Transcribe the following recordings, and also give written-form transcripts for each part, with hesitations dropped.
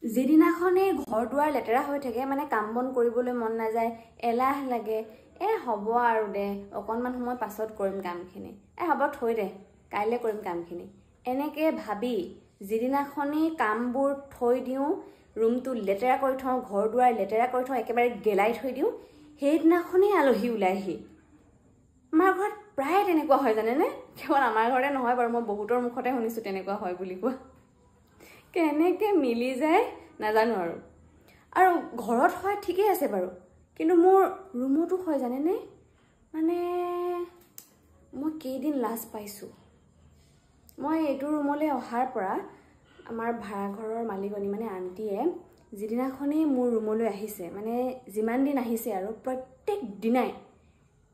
যেদিনাখনে ঘৰ দুৱাৰ লেতেৰা হৈ থাকে মানে কাম বন কৰিবলৈ মন নাযায় এলাহ লাগে হ'ব আৰু দে অকণমান সময় পাছত কৰিম কামখিনি হ'ব থৈ দে কাইলৈ কৰিম কামখিনি এনেকে ভাবি যেদিনাখনে কামবোৰ থৈ দিওঁ ৰুমটো লেতেৰা কৰি থওঁ ঘৰ দুৱাৰ লেতেৰা কৰি থওঁ একেবাৰে গেলাই থৈ দিওঁ সেইদিনাখনেই আলহী ওলাইহি আমাৰ ঘৰত প্ৰায় তেনেকুৱা হয় জানেনে কেৱল আমাৰ ঘৰতে নহয় বাৰু মই বহুতৰ মুখতে শুনিছোঁ তেনেকুৱা হয় বুলি কোৱা কেনেকৈ মিলি যায় নাজানো আৰু ঘৰত হয় ঠিকেই আছে বাৰু কিন্তু মোৰ ৰুমতো হয় জানেনে মানে মই কেইদিন লাজ পাইছোঁ মই এইটো ৰুমলৈ অহাৰ পৰা আমাৰ ভাড়াঘৰৰ মালিকনী মানে আণ্টিয়ে যিদিনাখনেই মোৰ ৰুমলৈ আহিছে মানে যিমান দিন আহিছে আৰু প্ৰত্যেক দিনাই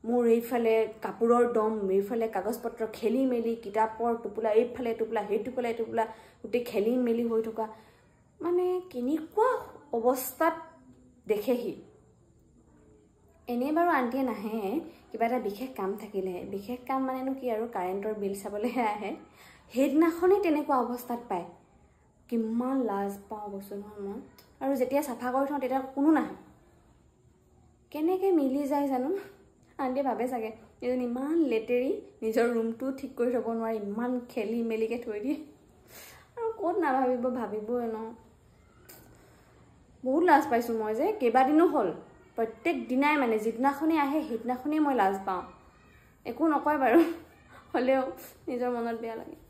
মোৰ এইফালে কাপোৰৰ দম এইফালে কাগজপত্ৰ খেলি মেলি কিতাপৰ টোপোলা এইফালে টোপোলা সেই টোপোলা এই টোপোলা গোটেই খেলি মেলি হৈ থকা মানে কেনেকুৱা অৱস্থাত দেখেহি এনেই বাৰু আণ্টিয়ে নাহে কিবা এটা বিশেষ কাম থাকিলেহে বিশেষ কাম মানেনো কি আৰু কাৰেণ্টৰ বিল চাবলৈহে আহে সেইদিনাখনেই তেনেকুৱা অৱস্থাত পায় কিমান লাজ পাওঁ কৈছোঁ নহয় মই আৰু যেতিয়া চাফা কৰি থওঁ তেতিয়া কোনো নাহে কেনেকৈ মিলি যায় জানো আণ্টিয়ে ভাবে চাগে এজন ইমান লেতেৰি নিজৰ ৰুমটো ঠিক কৰি থ'ব নোৱাৰি ইমান খেলি মেলিকৈ থৈ দিয়ে আৰু ক'ত নাভাবিব ভাবিবই ন বহুত লাজ পাইছোঁ মই যে কেইবাদিনো হ'ল প্ৰত্যেক দিনাই মানে যিদিনাখনেই আহে সেইদিনাখনেই মই লাজ পাওঁ একো নকয় বাৰু হ'লেও নিজৰ মনত বেয়া লাগে